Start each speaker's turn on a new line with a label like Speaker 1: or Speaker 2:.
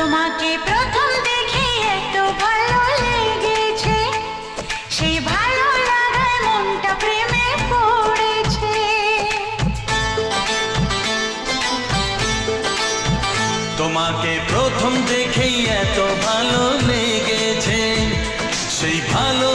Speaker 1: তোমাকে প্রথম দেখে এত ভালো লেগেছে, সেই ভালো লাগায় মনটা প্রেমে পড়েছে।
Speaker 2: তোমাকে প্রথম দেখেই এত ভালো লেগেছে, সেই ভালো